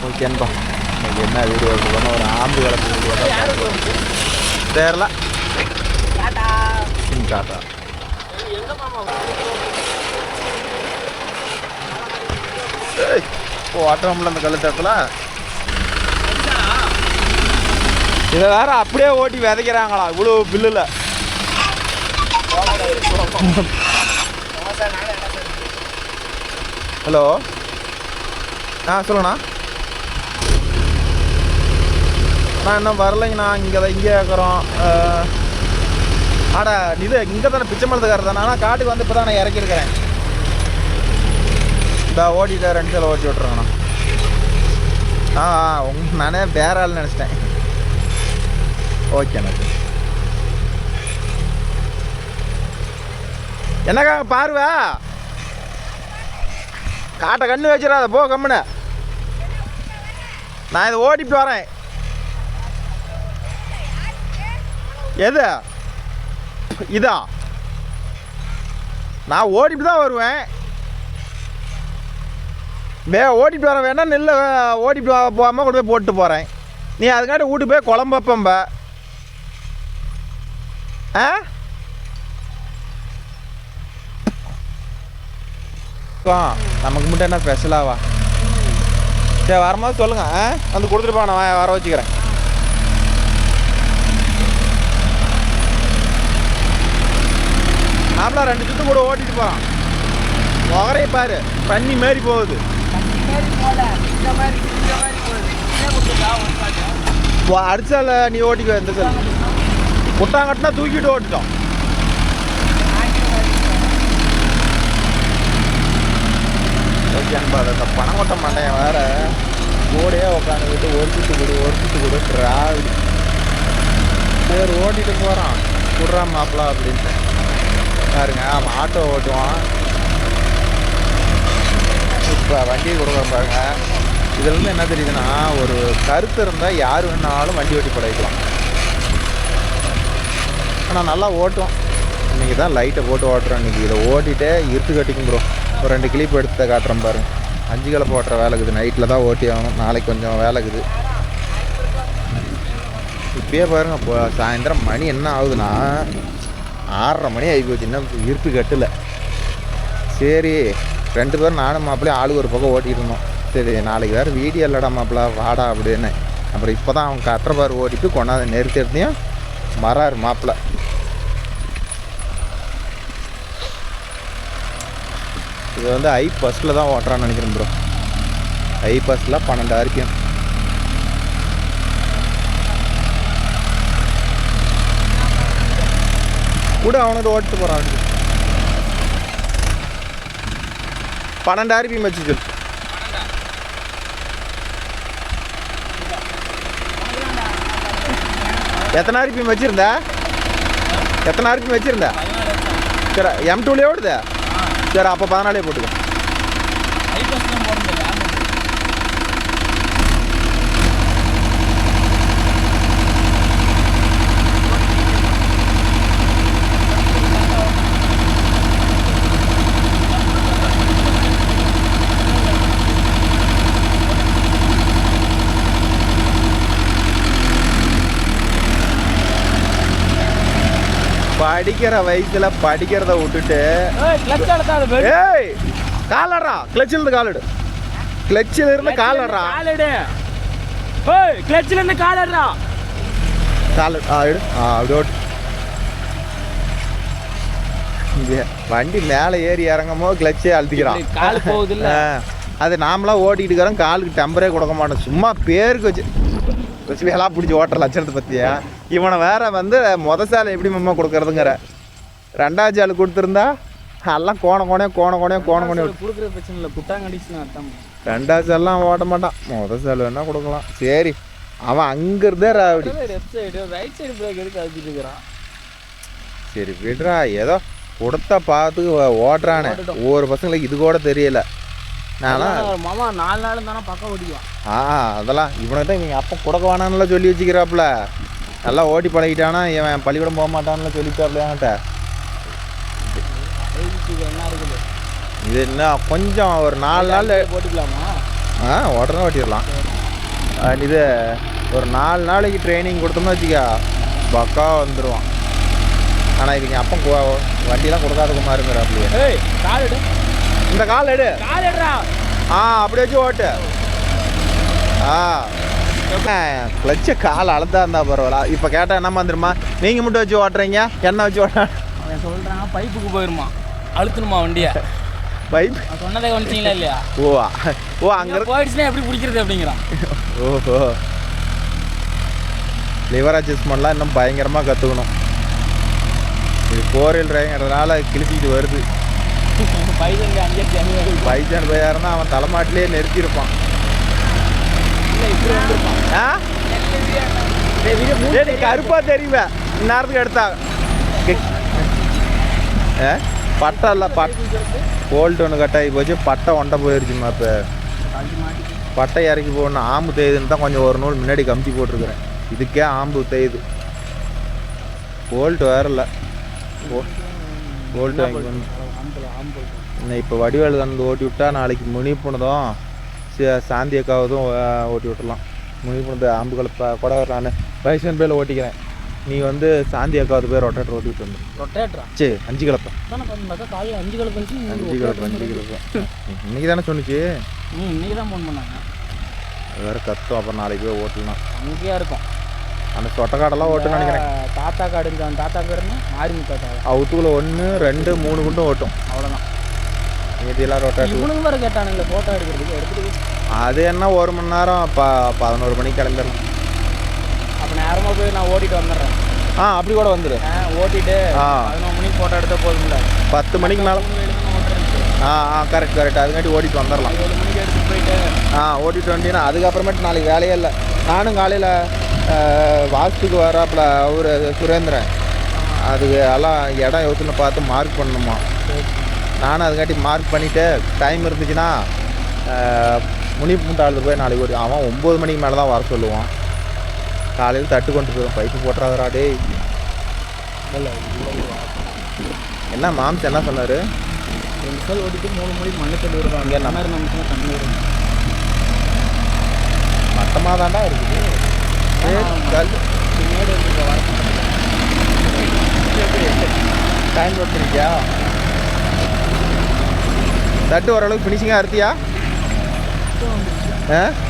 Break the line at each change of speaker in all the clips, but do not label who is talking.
ஓகேன்பா. இன்னைக்கு என்ன வீடியோ எடுத்துக்கணும், ஒரு ஆம்பு கலப்பு வீடியோ தெரியல. டாட்டா. ஓட்டுறோம்ல அந்த கழுத்தத்தில் இதை வேற அப்படியே ஓட்டி விதைக்கிறாங்களா இவ்வளோ பில்லில். ஹலோ, சொல்லுங்கண்ணா. நான் இன்னும் வரலைங்கண்ணா. இங்கே இருக்கிறோம். ஆடா இது இங்கே தானே பிச்சைமலத்துக்காரர் தானே. ஆனால் காட்டுக்கு வந்து இப்போ தான் நான் இறக்கியிருக்கிறேன். இந்த ஓட்டிட்டு 2 சில ஓட்டி விட்ருங்கண்ணா. நானே வேற ஆள் நினச்சிட்டேன். ஓகேண்ணா. என்னக்கா பாருவா, காட்டை கண்ணு வச்சிடாத போ கம்முன்னு. நான் இதை ஓட்டிட்டு வரேன். எது இதான் நான் ஓட்டிட்டு தான் வருவேன். ஓட்டிட்டு வர வேணா நெல்லை ஓட்டிட்டு போகாமல் கொண்டு போய் போட்டு போகிறேன். நீ அதுக்காட்டி வீட்டு போய் குழம்பு வைப்பம்ப. நமக்கு மட்டும் என்ன ஸ்பெஷலாவா? சரி வரும்போது சொல்லுங்க. வந்து கொடுத்துட்டு போ, நான் வர வச்சுக்கிறேன். நாமளா 2 சுத்து கூட ஓட்டிட்டு போகிறான். முகரையை பாரு, தண்ணி மாரி போகுது. அடிச்சால நீ ஓட்டிக்க. எந்த சார் முட்டாங்கட்டினா தூக்கிட்டு ஓட்டிட்டோம். ஓகேன்பா. அந்த பணங்கொட்ட மாட்டேன் வேற ஓடையே உட்காந்துக்கிட்டு ஒரு சுத்து கொடு டிராவல். சரி ஓட்டிட்டு போகிறான். குடுறா மாப்பிளா அப்படின்ட்டு பாருங்க. அவன் ஆட்டோ ஓட்டுவான். இப்போ வண்டி கொடுக்குற பாருங்க. இதுலேருந்து என்ன தெரியுதுன்னா, ஒரு கருத்து இருந்தால் யார் வேணாலும் வண்டி ஓட்டி பழகிக்கலாம். ஆனால் நல்லா ஓட்டும். இன்றைக்கி தான் லைட்டை போட்டு ஓட்டுறோம். இன்றைக்கி இதை ஓட்டிகிட்டே இருட்டு கட்டிக்கும் ப்ரோ. ஒரு 2 கிளிப் எடுத்து காட்டுறோம் பாருங்க. 5 கிலோ ஓட்டுற வேலை இருக்குது. நைட்டில் தான் ஓட்டி ஆகணும். நாளைக்கு கொஞ்சம் வேலை இருக்குது. இப்பயே பாருங்க. இப்போ சாயந்தரம் மணி என்ன ஆகுதுன்னா 6:30 மணி ஆகி போச்சு. இன்னும் இருட்டு கட்டலை. சரி 2 பேரும் நானும் மாப்பிள்ளையும் ஆளுக்கு ஒரு பக்கம் ஓட்டிகிட்டு இருந்தோம். சரி நாளைக்கு வேறு வீடியோ இல்லைடா மாப்பிள்ள வாடா அப்படின்னு. அப்புறம் இப்போ தான் அவங்க கட்டுற பார் ஓட்டிட்டு கொண்டாந்து நிறுத்தி எடுத்தையும் வராரு மாப்பிள்ளை. இது வந்து I-Bus தான் ஓட்டுறான்னு நினைக்கிறேன் ப்ரோ. I-Bus 12 RPM. கூட அவனுக்கு ஓட்டு போகிறான். 12 RPM வச்சுச்சு. எத்தனை RPM வச்சுருந்த? சரி M2லே ஓடுது. சரி அப்போ 14 போட்டுக்கோ. படிக்கிற வயசுல படிக்கிறத விட்டுட்டு காலடா கிளச்சிலிருந்து காலடு. கிளச்சிலிருந்து காலடா.
கிளச்சிலிருந்து காலடா.
காலடு அப்படி ஓட்டு. வண்டி மேலே ஏறி இறங்கும் போது கிளச்சே அழுத்திக்கிறான்.
கால் போகுது.
அது நாமளாம் ஓட்டிகிட்டு இருக்கிறோம். காலுக்கு டெம்பரே கொடுக்க மாட்டோம். சும்மா பேருக்கு வச்சு எல்லாம் பிடிச்சி ஓட்டுற லட்சணத்தை பற்றியா. இவனை வேற வந்து சாலை எப்படி மம்மா கொடுக்கறதுங்கிற. 2வது ஆள் கொடுத்துருந்தா எல்லாம் கோண
கொடுக்குற பிரச்சனை இல்லை. புட்டாங்கடிச்சுன்னு அர்த்தம்.
2வது சாலாம் ஓட்ட மாட்டான். சால் வேணா கொடுக்கலாம். சரி அவன் அங்கிருந்தே ராவடி.
Left side right side brake எடுத்து அழுத்திட்டு இருக்கிறான்.
சரி விடுறா. ஏதோ கொடுத்த பார்த்து ஓட்டுறானே. ஒவ்வொரு பசங்களுக்கு இது கூட தெரியல.
மாமா 4 நாள் தானே பக்கம் ஓடிக்குவான்.
அதெல்லாம் இவனுக்கு தான் இவங்க அப்போ கொடுக்க வேணான்னுலாம் சொல்லி வச்சுக்கிறாப்புல. நல்லா ஓட்டி பழகிட்டானா இவன் பள்ளிக்கூடம் போக மாட்டான்னு சொல்லிட்டாப்புல என்கிட்ட.
என்ன இருக்குது
இது என்ன கொஞ்சம் ஒரு 4 நாள்
போட்டுக்கலாமா?
ஓட்டுறதா ஓட்டிடலாம். இது ஒரு 4 நாளைக்கு ட்ரைனிங் கொடுத்தோம்னு வச்சுக்கா பக்கா வந்துடுவான். ஆனால் இவங்க அப்போ வண்டியெலாம் கொடுக்காத குமாருங்கிற அப்படியே.
ஏய் கால் எடு,
இந்த கால் எடு,
கால் எடுறா.
அப்படி வச்சு ஓட்டு. கிளச்சை கால் அளந்தா இருந்தா பரவாயில்ல. இப்போ கேட்டால் என்ன வந்துருமா, நீங்கள் மட்டும் வச்சு ஓட்டுறீங்க, என்ன வச்சு ஓட்ட?
அவன் சொல்கிறான் பைப்புக்கு போயிருமா, அழுத்தணுமா வண்டியை.
பைப்
சொன்னதை கவனிச்சிங்களா இல்லையா?
ஓ அங்கே
போயிடுச்சுன்னா எப்படி பிடிக்கிறது அப்படிங்கிறான்.
ஓஹோ, லிவர் அட்ஜஸ்ட்மெண்ட்லாம் இன்னும் பயங்கரமாக கற்றுக்கணும். இது 4 டிரைங்கிறதுனால கிழிச்சிக்கிட்டு வருது. பைஜன் போயாருன்னா அவன் தலைமாட்டிலே நிறுத்தியிருப்பான். கருப்பா தெரியுவேன் இந்நேரத்துக்கு எடுத்தா. பட்டை இல்லை, போல்ட் ஒன்று கட்டாகி போச்சு, பட்டை ஒண்டை போயிடுச்சுமா. இப்போ பட்டை இறக்கி போடணும். ஆம்பு தேயுதுன்னு தான் கொஞ்சம் ஒரு நூல் முன்னாடி கமிட்டி போட்டிருக்கிறேன். இதுக்கே ஆம்பு தேயுது. போல்ட் வேற இல்லை, போல்ட் வாங்கி இன்னும் இப்போ வடிவேல் வந்து ஓட்டி விட்டா நாளைக்கு முனிப்புனதும் சாந்தி அக்காவதும் ஓட்டி விட்டுடலாம். முனிப்புனது ஆம்புகளை கூட நான் பைசன் பேரில் ஓட்டிக்கிறேன். நீ வந்து சாந்தி அக்காவது பேர் ரொட்டேட்டர் ஓட்டி விட்டு வந்து.
ரொட்டேட்டரா?
சரி 5 கிளப்பா.
5 கிளப்பு.
இன்னைக்கு தானே சொன்னிச்சு.
இன்னைக்கு தான் ஃபோன் பண்ணாங்க.
அது வேறு கத்தும். அப்புறம் நாளைக்கு போய் ஓட்டலாம்.
அங்கேயா இருக்கும்
அந்த சொட்டக்காடெல்லாம் ஓட்டுன்னு நினைக்கிறேன்.
தாத்தா காடு தாத்தா பேருன்னு மாரிமு தாத்தா.
அவுத்துக்குள்ள 1 2 3 குண்டும் ஓட்டும், அவ்வளோதான். இதெல்லாம் ரொட்டேட்டர்.
இவனுங்க வேறு கேட்டானுங்களே ஃபோட்டோ எடுக்கிறதுக்கு. எடுத்துட்டு
அது என்ன 1 மணி நேரம் 11 மணிக்கு கிளம்பிடலாம்.
அப்போ நேரமாக போய் நான் ஓட்டிட்டு வந்துடுறேன்.
அப்படி கூட வந்துடு.
ஓட்டிட்டு 11 மணிக்கு ஃபோட்டோ எடுத்தால் போதும்ல.
10 மணிக்கு மேலே. கரெக்ட். அதுக்காட்டி ஓட்டிட்டு வந்துடலாம்.
7 மணிக்கு எடுத்துகிட்டு போயிட்டு
ஓட்டிட்டு வந்தீங்கன்னா அதுக்கப்புறமேட்டு நாளைக்கு வேலையே இல்லை. நானும் காலையில் வாஸ்துக்கு வராப்புல அவர் சுரேந்திரன், அதுக்கு எல்லாம் இடம் எவ்வளோன்னு பார்த்து மார்க் பண்ணணுமா. நானும் அதுக்காட்டி மார்க் பண்ணிவிட்டு டைம் இருந்துச்சுன்னா முனிப்புண்டாளுக்கு போய் நாளைக்கு ஓடி. அவன் 9 மணிக்கு மேலே தான் வர சொல்லுவான். காலையில் தட்டு கொண்டு போயிடும். பைப்பு போட்டுறாதரா டே. என்ன மாம்ஸ் என்ன சொன்னார்?
2 சால் ஓட்டிட்டு 3 மணிக்கு மண்ணு தள்ளி விடுவாங்க.
இங்கே
நம்ம நமக்கு தண்ணி வரும்.
மட்டமாக தாண்டா இருக்குது. டைம் கொடுத்துருக்கியா? தட்டு ஓரளவுக்கு ஃபினிஷிங்காக இருத்தியா?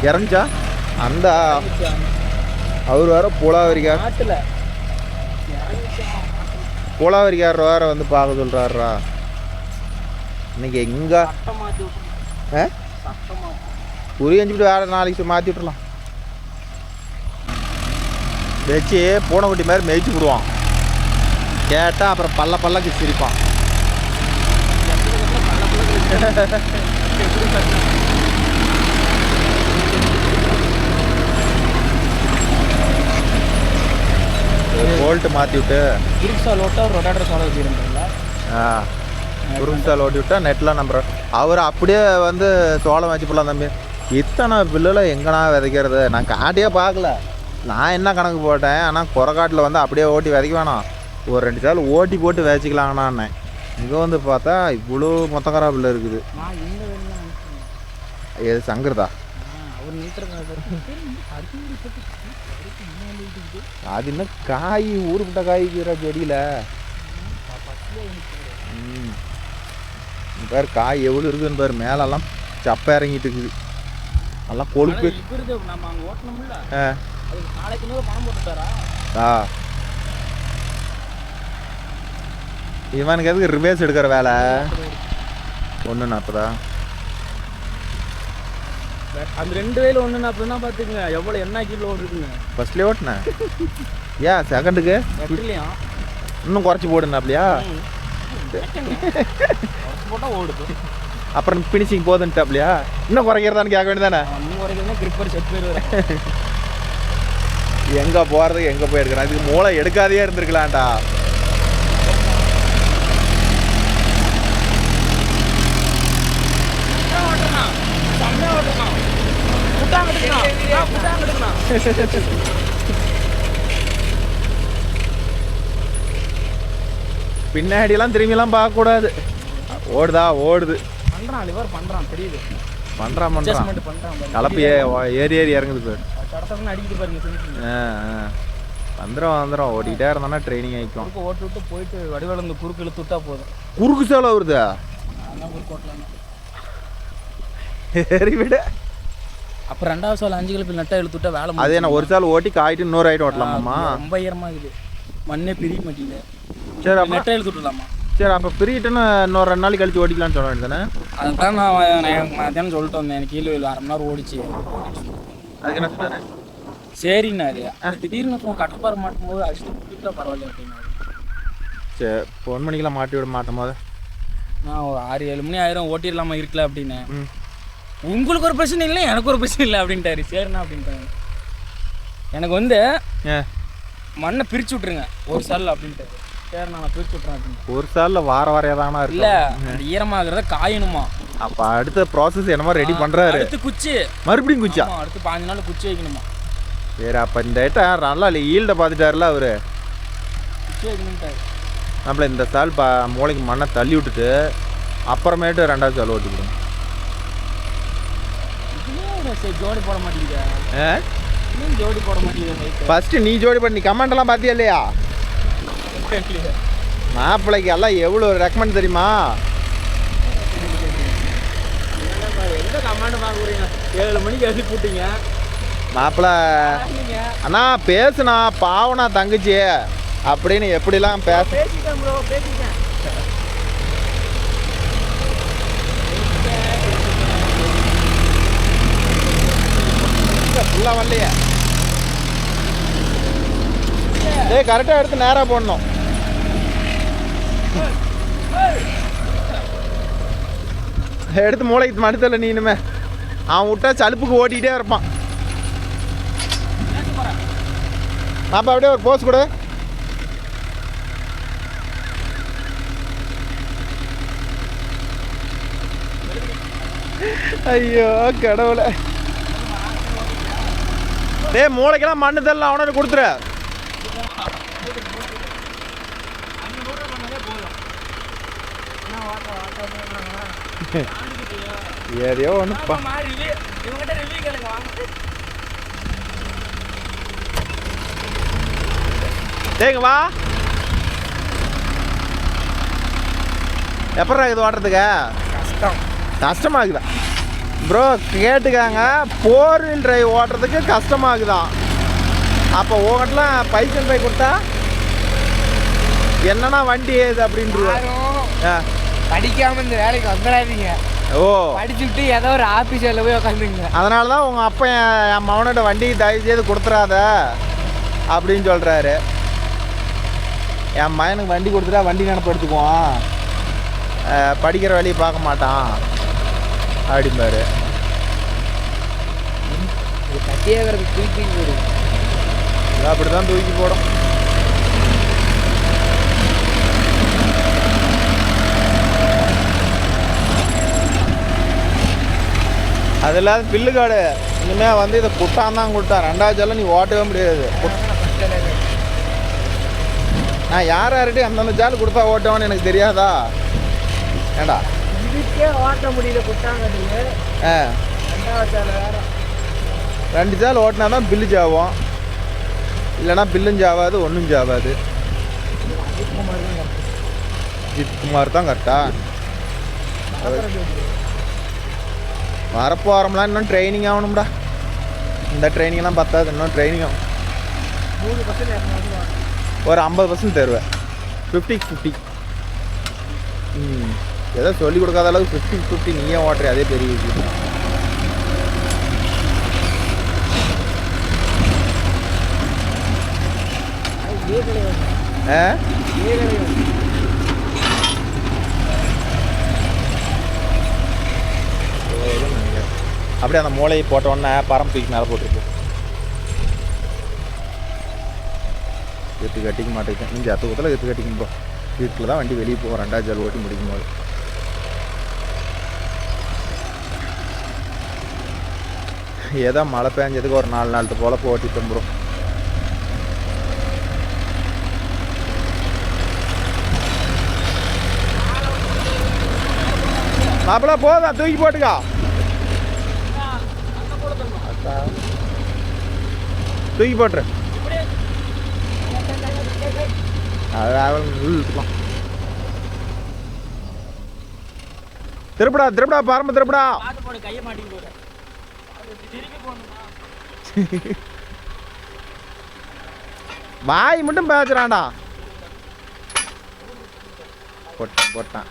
இறந்துச்சா? அந்த அவர் வேற புலாவரிக்கார் வேற வந்து பார்க்க சொல்கிறாருடா. இன்னைக்கு எங்கே புரியஞ்சுக்கிட்டு வேற நாளைக்கு மாற்றி விட்டுலாம். வச்சு பூனைக்குட்டி மாதிரி மேய்ச்சி விடுவான். கேட்டால் அப்புறம் பல்லக்கு சிரிப்பான். போல்ட்டு மாற்றி விட்டு
குறுக்கு ஓட்டா ரொட்டேட்டர் சாலை வச்சுருந்தீங்களா?
குறுக்கு சால் ஓட்டி விட்டா நெட்டில் நம்புகிறேன். அவர் அப்படியே வந்து சோளம் வச்சு போடலாம். தம்பி இத்தனை பில்லில் எங்கண்ணா விதைக்கிறது? நான் காட்டியே பார்க்கல. நான் என்ன கணக்கு போட்டேன், ஆனால் குறைக்காட்டில் வந்து அப்படியே ஓட்டி விதைக்க வேணாம், ஒரு 2 சால் ஓட்டி போட்டு விதைச்சிக்கலாங்கண்ணான்னே. இங்கே வந்து பார்த்தா இவ்வளோ மொத்தக்காரா பிள்ளை இருக்குது. எது சங்கருதா? அது இன்னும் காய் ஊருப்பட்ட காய்க்கிற செடியில் பாரு காய் எவ்வளோ இருக்குதுன்னு பாரு. மேலெல்லாம் சப்பை இறங்கிட்டு இருக்குது. நல்லா கொழுப்பு. இவனுக்கு எதுக்கு ரிவேர்ஸ் எடுக்கிற வேலை? 140
அந்த 2 வேலை 140 பார்த்துக்குங்க எவ்வளோ என்ன கிலோ இருக்குங்க.
ஃபர்ஸ்ட்லேயே ஓட்டினேன். ஏன் செகண்டுக்கு இன்னும் குறைச்சி போடுங்க அப்படியா? போட்டால் ஓடுது. அப்புறம் ஃபினிஷிங் போதுன்ட்டு அப்படியா? இன்னும் குறைக்கிறதான்னு கேட்க வேண்டியதானே?
இன்னும் குறைக்கிறதா கிரிப்பர் செட் போயிடுவேன்.
எங்கே போகிறதுக்கு எங்கே போயிருக்கிறேன். அதுக்கு மூளை எடுக்காதே இருந்திருக்கலாம்டா. பின்னாடிலாம் திரும்பிலாம் பார்க்கக்கூடாது. ஓடுதா ஓடுது.
பண்ணுறான் லிவர் பண்ணுறான் தெரியுது.
பண்ணுறான்
அட்ஜஸ்ட்மெண்ட் பண்ணுறான் பாருங்க.
கலப்பு ஏறி இறங்குது பேர்.
கடத்தவங்க அடிக்கிட்டு பாருங்க ஃபினிஷிங்.
வந்துடும் ஓட்டிக்கிட்டே இருந்தானா ட்ரைனிங் ஆகிக்கும்.
குறுக்கு ஓட்டு விட்டு போயிட்டு வடிவேல இந்த குறுக்கு இழுத்து விட்டா போதும்.
குறுக்கு சேலை வருது.
அதான் குறுக்கு ஓட்டலாம்.
சரி விடு.
அப்புறம் 2வது சால் 5 கிலோ நட்டா இழுத்து விட்டா வேலை.
அதே நான் ஒரு சால் ஓட்டி காயிட்டு இன்னொரு ஆயிட்டு ஓட்டலாமாம்மா?
ரொம்ப ஈரமாக இருக்குது, மண்ணே பிரிய மாட்டேங்குது.
சரி அப்போ
நெட்டை இழுத்து விட்டுலாமா?
சரி அப்போ பிரிக்கிட்டேன்னு இன்னொரு 2 நாளைக்கு கழிச்சு ஓட்டிக்கலாம்னு சொல்ல வேண்டியதானே?
அதுதான் நான் மத்தியானம் சொல்லிட்டு வந்தேன். எனக்கு கீழே 1/2 மணி நேரம் ஓடிச்சு.
அதுக்கு என்ன சொன்னாரு?
சரிண்ணாரு. திடீர்னு கட்டப்பாறை மாட்டும் போது அடிச்சுட்டு பரவாயில்ல அப்படின்னாரு.
சரி 1 மணிக்கெல்லாம் மாட்டி விட மாட்டோம் போது
நான் ஒரு 6-7 மணி ஆயிரம் ஓட்டிடலாமா இருக்கல அப்படின்னு. உங்களுக்கு ஒரு பிரச்சனை இல்லை, எனக்கு ஒரு பிரச்சனை இல்லை அப்படின்ட்டாரு. சரிண்ணா அப்படின்ட்டாங்க. எனக்கு வந்து மண்ணை பிரித்து விட்ருங்க ஒரு சால் அப்படின்ட்டு. சரிண்ணா நான் பிரித்து விட்றேன் அப்படின்னு.
ஒரு சாலில் வார ஏதானா இருக்கு.
இல்லை அந்த ஈரமாகிறத காயணுமா?
அப்போ அடுத்த ப்ராசஸ் என்னமோ ரெடி பண்ணுறாரு.
அடுத்து குச்சி,
மறுபடியும் குச்சா?
அடுத்து 5 நாள் குச்சி வைக்கணுமா?
சரி அப்போ இந்த ஐட்டம் நல்லா இல்லை, ஈல்டை பார்த்துட்டாருல அவரு.
குச்சி வைக்கணும்ட்டாரு.
நம்மள இந்த சால் மூளைக்கு மண்ணை தள்ளி விட்டுட்டு அப்புறமேட்டு 2வது சால் ஓட்டிக்கிடும்.
ஜோடி போட மாட்டேங்குது. இன்னும் ஜோடி போட மாட்டேங்குது.
ஃபர்ஸ்ட் நீ ஜோடி பண்ணி கமெண்ட் எல்லாம் பார்த்தியா இல்லையா? மாப்பிள்ளைக்கு எல்லாம் எவ்வளோ ரெக்கமெண்ட் தெரியுமா?
எந்த கமெண்ட் பார்க்குறீங்க? 7 மணிக்கு எழுதி போட்டீங்க.
மாப்பிள்ள அண்ணா பேசுனா பாவனா தங்கச்சி அப்படின்னு எப்படிலாம்
பேசிட்டேன் ப்ரோ, பேசிட்டேன்.
ஃபுல்லாக வரலையே. ஏய் கரெக்டாக எடுத்து நேராக போடணும். எடுத்து மூளைக்கு மடுத்தல நீ இனிமே. அவன் விட்டா சலுப்புக்கு ஓட்டிகிட்டே இருப்பான். அப்போ அப்படியே ஒரு போஸ் கொடு. ஐயோ கடவுளே. டேய் மூளைக்கெல்லாம் மண்ணு தரல, அவனுக்கு கொடுத்துரு. ஏறியோ ஒன்றுப்பா. டேங்க வா. எப்படா இது ஓட்டுறதுக்கு? கஷ்டமாகுதா ப்ரோ? கேட்டுக்காங்க, 4 வீல் டிரைவ் ஓட்டுறதுக்கு கஷ்டமாகுதான். அப்போ உங்கள்கிட்டலாம் பைசன் பை கொடுத்தா என்னன்னா வண்டி ஏது அப்படின்ட்டு
படிக்காம இந்த வேலைக்கு வந்துடாதீங்க.
ஓ
படிச்சுட்டு ஏதோ ஒரு ஆஃபீஸில் போய் உட்காந்துங்க.
அதனால தான் உங்கள் அப்பா என் மகனோட வண்டி தயவு செய்து கொடுத்துறாத அப்படின்னு சொல்கிறாரு. என் மகனுக்கு வண்டி கொடுத்துட்டா வண்டி நினப்பு எடுத்துக்குவான், படிக்கிற வேலையை பார்க்க மாட்டான் அப்படிம்பாரு.
கட்டியாகிறது தூக்கி போடும்.
அப்படி தான் தூக்கி போடும். அது இல்லாத பில்லு காடு இனிமேல் வந்து இதை குட்டான் தான் கொடுத்தான். 2வது ஜாலில் நீ ஓட்டவே முடியாது. நான் யார்கிட்டையும் அந்தந்த ஜாலு கொடுத்தா ஓட்டுவான்னு எனக்கு தெரியாதா? ஏண்டா
இதுக்கே ஓட்ட முடியல குட்டாங்க.
2 ஜால் ஓட்டினா தான் பில்லு ஜாவும், இல்லைனா பில்லும் ஜாவாது, ஒன்றும் ஜாவாது. ஜித்குமார் தான் கரெக்டா? வரப்போ வரம்லாம் இன்னும் ட்ரைனிங் ஆகணும்டா. இந்த ட்ரைனிங்லாம் பத்தாது, இன்னும் ட்ரைனிங் ஆகும். ஒரு 50% தருவேன். 50-50. ஏதோ சொல்லிக் கொடுக்காத அளவுக்கு 50-50 நீயே ஓட்டுற, அதே பெரிய விஷயம். அப்படியே அந்த மூளையை போட்டோன்னே பரம் தூக்கி மேலே போட்டுருப்போம். எத்து கட்டிக்க மாட்டேங்க. நீங்கள் அத்துக்கத்தில் எத்து கட்டிக்கும்போ. வீட்டில் தான் வண்டி வெளியே போவோம் 2வது ஜால் ஓட்டி முடிக்கும் போது. ஏதோ மழை பெஞ்சதுக்கு ஒரு 4 நாள் போல ஓட்டி தம்புறோம். மாப்பிள்ள போதா, தூக்கி போட்டுக்கா. தூக்கி போட்டுரு. அது இழுத்துக்கலாம். திருப்படா திருப்படா பாருங்க திருப்படா. வாய் மட்டும் பேசுறான்டா. போட்டான் போட்டான்.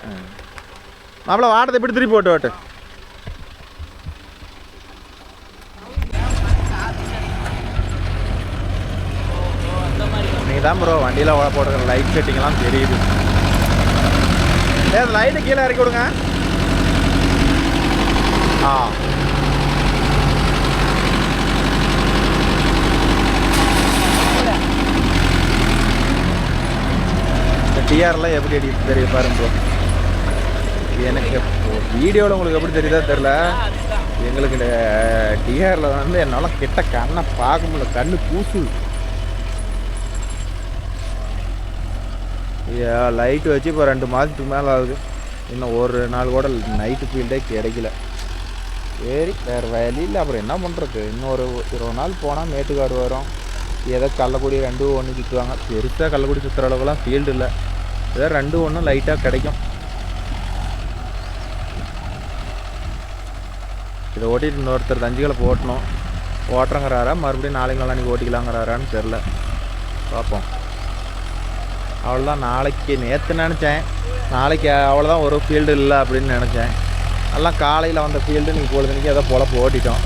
மாப்பிள வாட்டத்தை இப்படி திருப்பி போட்டு ஓட்டு. நீ தான் ப்ரோ வண்டியில் போடுற லைட் செட்டிங்லாம் தெரியுது. ஏ லைட்டு கீழே இறக்கி விடுங்க. ஆ டிஆர்லாம் எப்படி அடிக்கிறது தெரியும் பாருங்க ப்ரோ. எனக்கு வீடியோவில் உங்களுக்கு எப்படி தெரியுதா தெரில. எங்களுக்கு இந்த டிஆரில் வந்து என்னால் கிட்ட கண்ணை பார்க்க முடியல. கண்ணு கூசுது. லைட்டு வச்சு இப்போ 2 மாதத்துக்கு மேலே ஆகுது. இன்னும் ஒரு நாள் கூட நைட்டு ஃபீல்டே கிடைக்கல. சரி வேறு வழியில் அப்புறம் என்ன பண்ணுறது. இன்னொரு 20 நாள் போனால் மேட்டுக்காடு வரும். ஏதோ கள்ளக்குடி 2-1 சுற்றுவாங்க. பெருசாக கள்ளக்குடி சுற்றுற அளவுக்குலாம் ஃபீல்டு இல்லை. ஏதோ 2-1 லைட்டாக கிடைக்கும். இதை ஓட்டிட்டு இன்னொருத்தர் தஞ்சிகளை ஓட்டணும். ஓட்டுறங்கிறாரா மறுபடியும் நாளைக்கு நாளைக்கு ஓட்டிக்கலாங்கிறாரான்னு தெரில. பார்ப்போம். அவ்வளோதான். நாளைக்கு நேற்று நினச்சேன் நாளைக்கு அவ்வளோதான் ஒரு ஃபீல்டு இல்லை அப்படின்னு நினச்சேன். எல்லாம் காலையில் வந்த ஃபீல்டு நீங்கள் பொழுதுனிக்கு ஏதோ பொழப்பு ஓட்டிட்டோம்.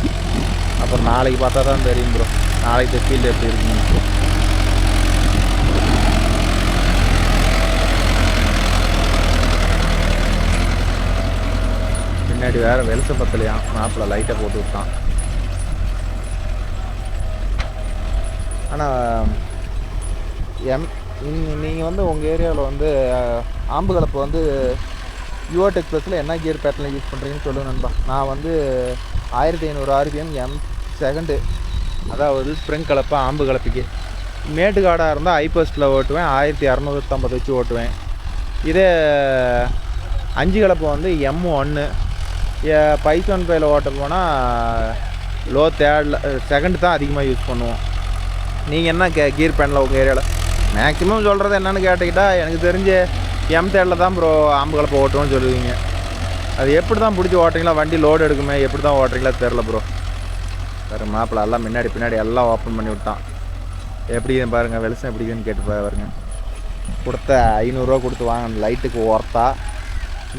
அப்புறம் நாளைக்கு பார்த்தா தான் தெரியும் ப்ரோ நாளைக்கு ஃபீல்டு எப்படி இருக்குன்னு. பின்னாடி வேறு வெளிச்ச பத்தலையாம். மாப்பிள்ள லைட்டை போட்டு விட்டான். ஆனால் நீங்கள் வந்து உங்கள் ஏரியாவில் வந்து ஆம்பு கலப்பு வந்து யுவட் எக்ஸ்பிரஸில் என்ன கியர் பேட்டர்னில் யூஸ் பண்ணுறீங்கன்னு சொல்லுங்கள் நண்பா. நான் வந்து 1500 RPM M2 அதாவது ஸ்ப்ரிங் கலப்பா ஆம்பு கலப்புக்கு. மேட்டுக்காடாக இருந்தால் ஐபஸ்ட்டில் ஓட்டுவேன். 1650 வச்சு ஓட்டுவேன். இதே 5 கலப்பை வந்து M1 பைசான் பையில் ஓட்ட போனால் லோ தேர்டில் செகண்ட் தான் அதிகமாக யூஸ் பண்ணுவோம். நீங்கள் என்ன கியர் பேனில் உங்கள் ஏரியாவில் மேக்ஸிமம் சொல்கிறது என்னென்னு கேட்டுக்கிட்டால் எனக்கு தெரிஞ்சு M3 தான் ப்ரோ ஆம்பு கலப்பை ஓட்டுவோன்னு சொல்லுவீங்க. அது எப்படி தான் பிடிச்சி ஓட்டுறீங்களா? வண்டி லோடு எடுக்குமே எப்படி தான் ஓட்டுறீங்களா தெரில ப்ரோ. வேறு மாப்பிள்ள எல்லாம் முன்னாடி பின்னாடி எல்லாம் ஓப்பன் பண்ணி விட்டான். எப்படி பாருங்கள் வெளிச்சம் எப்படின்னு கேட்டு பாருங்க. கொடுத்த 500 ரூபா கொடுத்து வாங்க லைட்டுக்கு ஓர்த்தா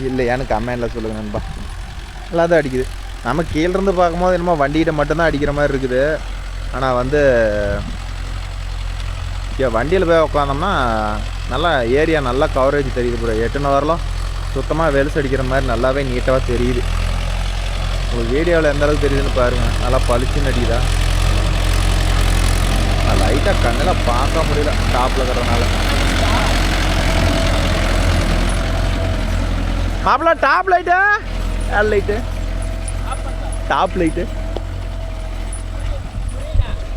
இல்லையான்னு கமெண்டில் சொல்லுங்கள் நண்பா. நல்லா தான் அடிக்குது. நம்ம கீழேருந்து பார்க்கும்போது என்னமோ வண்டிகிட்ட மட்டும்தான் அடிக்கிற மாதிரி இருக்குது. ஆனால் வந்து வண்டியில் போய் உட்காந்தோம்னா நல்லா ஏரியா நல்லா கவரேஜ் தெரியுது ப்ரோ. 8 வரலாம் சுத்தமாக வெளிச்சம் அடிக்கிற மாதிரி நல்லாவே நீட்டாக தெரியுது. உங்களுக்கு வீடியோவில் எந்த அளவுக்கு தெரியுதுன்னு பாருங்கள். நல்லா பளிச்சுன்னு அடிக்குதா. லைட்டாக கண்ணில் பார்க்க முடியல டாப்பில் இருக்கிறதுனால. மாப்பிள்ள top light air light top light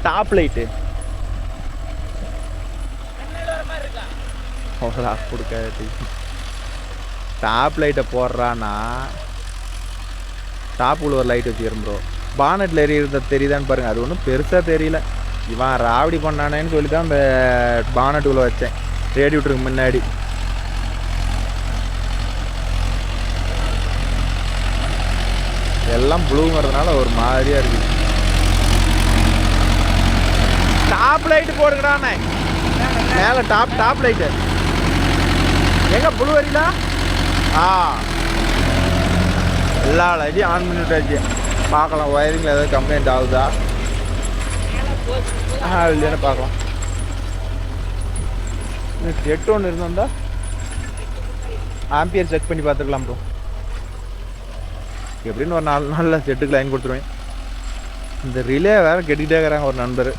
top light கொடுக்க டாப் லைட்டை போடுறான்னா டாப்புக்குள்ள ஒரு லைட் வச்சுக்கிறோம் ப்ரோ. பானட்டில் எரியறத தெரியுதான்னு பாருங்கள். அது ஒன்றும் பெருசாக தெரியல. இவன் ராவடி பண்ணானேன்னு சொல்லி தான் அந்த பானட்டுக்குள்ளே வச்சேன் ரேடியேட்டருக்கு முன்னாடி. எல்லாம் ப்ளூங்கிறதுனால ஒரு மாதிரியாக இருக்குது. டாப் லைட்டு போடுங்கடாண்ணே மேலே டாப் லைட்டு எங்கே ப்ளூ வரீங்களா? எல்லா லைட்டையும் ஆன் பண்ணிவிட்டாச்சு. பார்க்கலாம் ஒயரிங்கில் ஏதாவது கம்ப்ளைண்ட் ஆகுதா இல்லைன்னு பார்க்கலாம். செட் ஒன்று இருந்தோம்டா ஆம்பியர் செக் பண்ணி பார்த்துக்கலாம் ப்ரோ. எப்படின்னு ஒரு 4 நாளில் செட்டுக்கு லைன் கொடுத்துருவேன். இந்த ரிலே வேறு கெட்டிக்கிட்டே இருக்கிறாங்க ஒரு நண்பர்.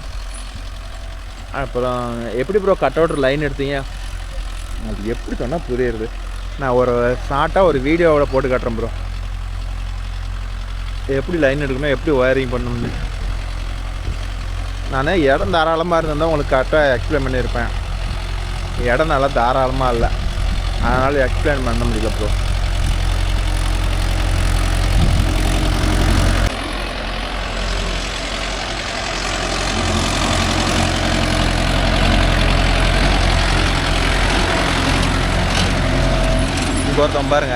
அப்புறம் எப்படி ப்ரோ கட் அவுட் லைன் எடுத்தீங்க? அது எப்படி சொன்னால் புரியுறது. நான் ஒரு ஷார்ட்டாக ஒரு வீடியோவில் போட்டு காட்டுறேன் ப்ரோ. எப்படி லைன் எடுக்கணும் எப்படி ஒயரிங் பண்ணணும்னு. நான் இடம் தாராளமாக இருந்தால் உங்களுக்கு கரெக்டாக எக்ஸ்பிளைன் பண்ணியிருப்பேன். இடம் நல்லா தாராளமாக இல்லை, அதனால் எக்ஸ்பிளைன் பண்ண முடியல ப்ரோ. ஒருத்தன் பாருங்க.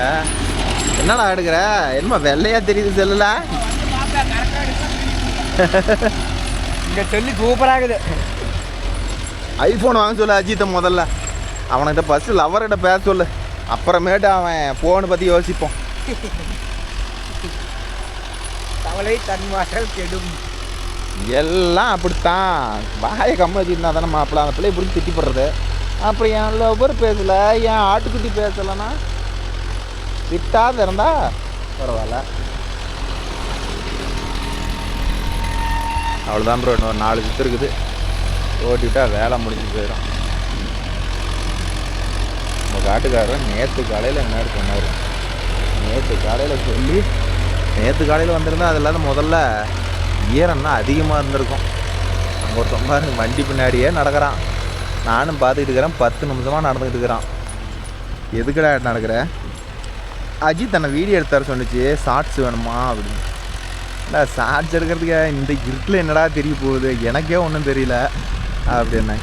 என்னடா எடுக்கிற? என்னமா வெள்ளையா தெரியுது செல்லுல?
இங்கே சொல்லி சூப்பராகுது.
ஐஃபோன் வாங்க சொல்லு அஜித்தை முதல்ல. அவன்கிட்ட ஃபஸ்ட்டு லவர்கிட்ட பேச சொல்லு, அப்புறமேட்டு அவன் ஃபோனை பற்றி யோசிப்போம்.
தவளை தன் வாசல் கெடும்.
எல்லாம் அப்படித்தான். வாயை கம்ம வச்சுருந்தா தானே மாப்பிள்ள அந்த பிள்ளைய பிடிச்சி திட்டி போடுறது. அப்புறம் என் லவ்வர் பேசலை, என் ஆட்டுக்குட்டி பேசலைன்னா திட்டாத இருந்தா பரவாயில்ல. அவ்வளோதான் ப்ரோ. இன்னொரு 4 சுற்று இருக்குது, ஓட்டிவிட்டா வேலை முடிஞ்சு போயிடும். நம்ம காட்டுக்காரர் நேற்று காலையில் என்ன சொன்னார், நேற்று காலையில் சொல்லி நேற்று காலையில் வந்திருந்தா அது இல்லாத முதல்ல ஈரம்னா அதிகமாக இருந்திருக்கும். அங்கே ஒருத்தன் பாருங்க வண்டி பின்னாடியே நடக்கிறான். நானும் பார்த்துக்கிட்டு இருக்கிறேன். 10 நிமிஷமாக நடந்துக்கிட்டு இருக்கிறான். எதுக்கடா நடக்கிற? அஜித் தன்னை வீடியோ எடுத்தார் சொன்னிச்சு, ஷார்ட்ஸ் வேணுமா அப்படின்னு. இல்லை ஷார்ட்ஸ் எடுக்கிறதுக்கு இந்த இருட்டில் என்னடா தெரிய போகுது, எனக்கே ஒன்றும் தெரியல அப்படின்னா.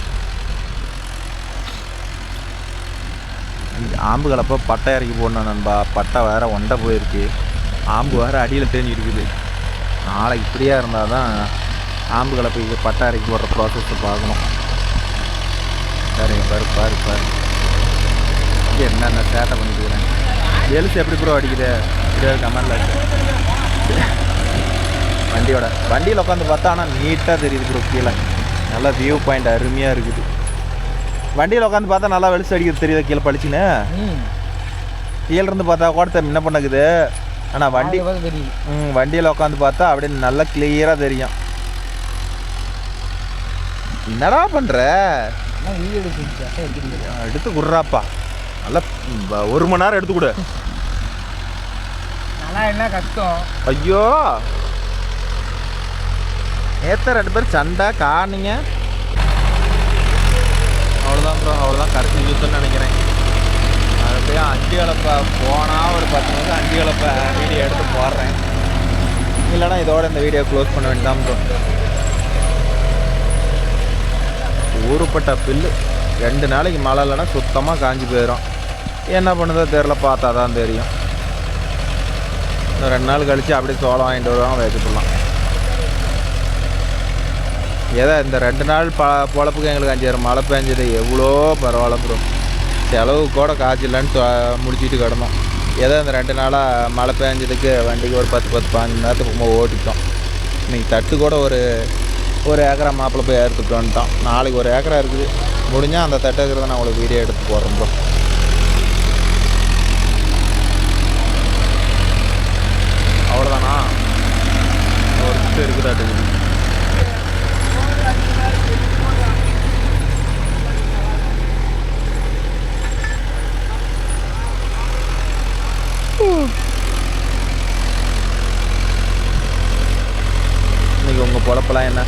ஆம்பு கலப்போ பட்டை இறக்கி போடணும் நண்பா. பட்டை வேறு ஒண்டை போயிருக்கு, ஆம்பு வேறு அடியில் தேங்கி இருக்குது. நாளைக்கு இப்படியாக இருந்தால் தான் ஆம்பு கலப்பைக்கு பட்டை இறக்கி போடுற ப்ராசஸை பார்க்கணும். சரிங்க, பாரு பாரு பாரு என்னென்ன சேட்டை பண்ணிட்டுக்கிறேன். எலுசு எப்படி ப்ரோ அடிக்குது இப்படியா கமெண்டில். வண்டியில் உட்காந்து பார்த்தா ஆனால் நீட்டாக தெரியுது ப்ரோ. கீழே நல்லா வியூ பாயிண்ட் அருமையாக இருக்குது. வண்டியில் உட்காந்து பார்த்தா நல்லா வெளிச்சு அடிக்கிறது தெரியுது. கீழே பழிச்சுன்னு கீழேருந்து பார்த்தா கூட என்ன பண்ணுக்குது. ஆனால் வண்டியில் உட்காந்து பார்த்தா அப்படியே நல்லா கிளியராக தெரியும். என்னடா பண்ணுற? எடுத்து குடுறாப்பா. நல்லா 1 மணி நேரம் எடுத்து கொடு.
என்ன கஷ்டம்.
ஐயோ நேற்று 2 பேர் சண்டை காணிங்க. அவ்வளோதான் ப்ரோ, அவ்வளோதான் கடைசி யூஸ்ன்னு நினைக்கிறேன். அப்படியே அஞ்சு கலப்பை போனால் ஒரு 10 நிமிஷம் அஞ்சு கலப்பை வீடியோ எடுத்து போடுறேன். இல்லைனா இதோட இந்த வீடியோ க்ளோஸ் பண்ண வேண்டியதான் ப்ரோ. ஊருப்பட்ட பில்லு 2 நாளைக்கு மழை இல்லைன்னா சுத்தமாக காஞ்சி போயிடும். என்ன பண்ணுதோ தெரில, பார்த்தா தான் தெரியும். இன்னும் 2 நாள் கழித்து அப்படியே சோளம் வாங்கிட்டு வருவாங்க, வச்சுக்கலாம். ஏதோ இந்த 2 நாள் பொழப்புக்கு எங்களுக்கு 5 மழை பெஞ்சது எவ்வளோ பரவாயில்ல ப்ரோ. செலவு கூட காய்ச்சி இல்லைன்னு முடிச்சுட்டு கிடந்தோம். ஏதோ இந்த 2 நாளாக மழை பெஞ்சதுக்கு வண்டிக்கு ஒரு 10-15 நேரத்துக்கு ரொம்ப ஓட்டிட்டோம். இன்றைக்கி தட்டு கூட ஒரு ஏக்கரா மாப்பிள்ளை போய் ஏற்றுட்டு வந்துட்டோம். நாளைக்கு 1 ஏக்கரா இருக்குது. முடிஞ்சால் அந்த தட்டு இருக்கிறத நான் உங்களுக்கு வீடியோ எடுத்து போடுறேன் ப்ரோ. அவ்வளோதானா? ஒரு சுற்று இருக்குதாட்டு. இன்றைக்கி உங்கள் பொழப்பெல்லாம் என்ன?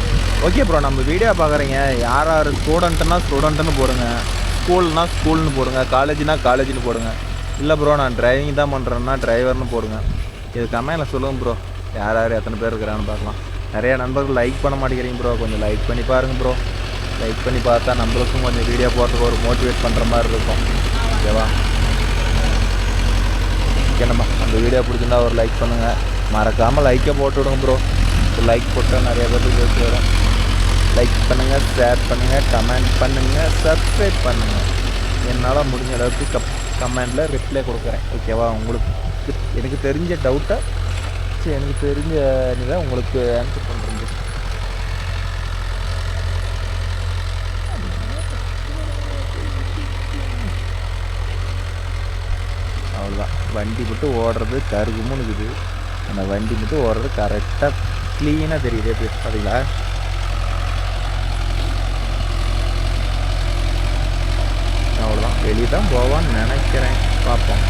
ஓகே ப்ரோ, நம்ம வீடியோ பார்க்குறீங்க. யார் யார் ஸ்டூடெண்ட்டுன்னு போடுங்க, ஸ்கூல்னால் ஸ்கூல்னு போடுங்க, காலேஜ்னால் காலேஜ்னு போடுங்க. இல்லை ப்ரோ நான் டிரைவிங் தான் பண்ணுறேன்னா டிரைவர்னு போடுங்க. இது கமெண்ட்டில் சொல்லுங்கள் ப்ரோ. யார் யார் எத்தனை பேர் இருக்கிறான்னு பார்க்கலாம். நிறைய நண்பர்கள் லைக் பண்ண மாட்டேங்கிறீங்க ப்ரோ. கொஞ்சம் லைக் பண்ணி பாருங்கள் ப்ரோ. லைக் பண்ணி பார்த்தா நம்மளுக்கும் கொஞ்சம் வீடியோ போடுறதுக்கு ஒரு மோட்டிவேட் பண்ணுற மாதிரி இருக்கும். ஓகேவா? ஓகே, நம்ம அந்த வீடியோ பிடிச்சிருந்தா ஒரு லைக் பண்ணுங்கள். மறக்காமல் லைக்கை போட்டு விடுங்க ப்ரோ. லைக் போட்டால் நிறைய பேருக்கு பேசி வரும். லைக் பண்ணுங்கள், ஷேர் பண்ணுங்கள், கமெண்ட் பண்ணுங்கள், சப்ஸ்கிரைப் பண்ணுங்கள். என்னால் முடிஞ்ச அளவுக்கு கமெண்டில் ரிப்ளை கொடுக்குறேன். ஓகேவா? உங்களுக்கு எனக்கு தெரிஞ்ச டவுட்டை எனக்கு தெரிஞ்ச இதை உங்களுக்கு ஆன்சர் பண்ணுறேன். அவ்வளோதான். வண்டி மட்டும் ஓடுறது கருகுமுன்னு இருக்குது. அந்த வண்டி மட்டும் ஓடுறது கரெக்டாக க்ளீனாக தெரியுது. எப்படி பார்த்தீங்களா? அவ்வளோதான். வெளியே தான் போவான்னு நினைக்கிறேன், பார்ப்போம்.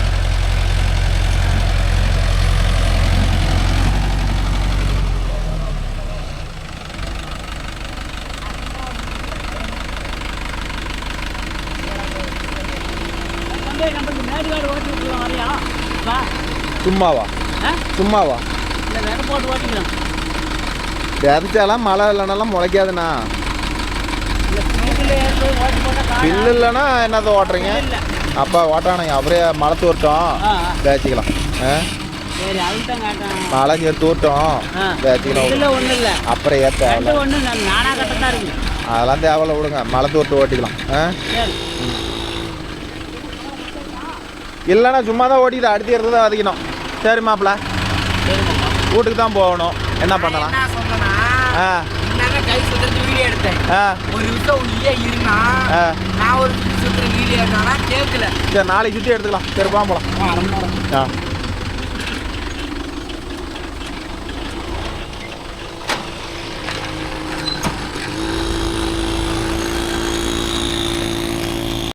சும்மாவா? சும்மாவா? விதைச்சாலாம் மழை இல்லைனாலாம் முளைக்காதுண்ணா. பில்லு இல்லைன்னா என்னதை ஓட்டுறீங்க? அப்பா ஓட்டானுங்க அப்படியே மழை தூரட்டும் பேச்சிக்கலாம்.
சரி அதுக்கு தான் காட்டேன்.
மழை சரி தூரட்டும் பேச்சிக்கலாம்.
இல்லை ஒன்றும் இல்லை
அப்புறம் ஏற்ற
ஒன்று நானா கட்ட தான் இருக்கு.
அதெல்லாம் தேவையில்ல விடுங்க, மழை தூரட்டு ஓட்டிக்கலாம். இல்லைண்ணா சும்மா தான் ஓட்டிக்கிட்டு அடுத்து எடுத்து தான் வதைக்கணும். சரி மாப்பிள்ள, வீட்டுக்கு தான் போகணும், என்ன பண்ணலாம்?
கை சுத்தறது வீடியோ எடுத்தேன். ஒரு நிமிஷம் உள்ளே இருந்தா நான் ஒரு சுத்தற வீடியோ எடுத்தானா கேட்கல.
சரி நாளைக்கு சுற்றி எடுத்துக்கலாம். சரி போகலாம்.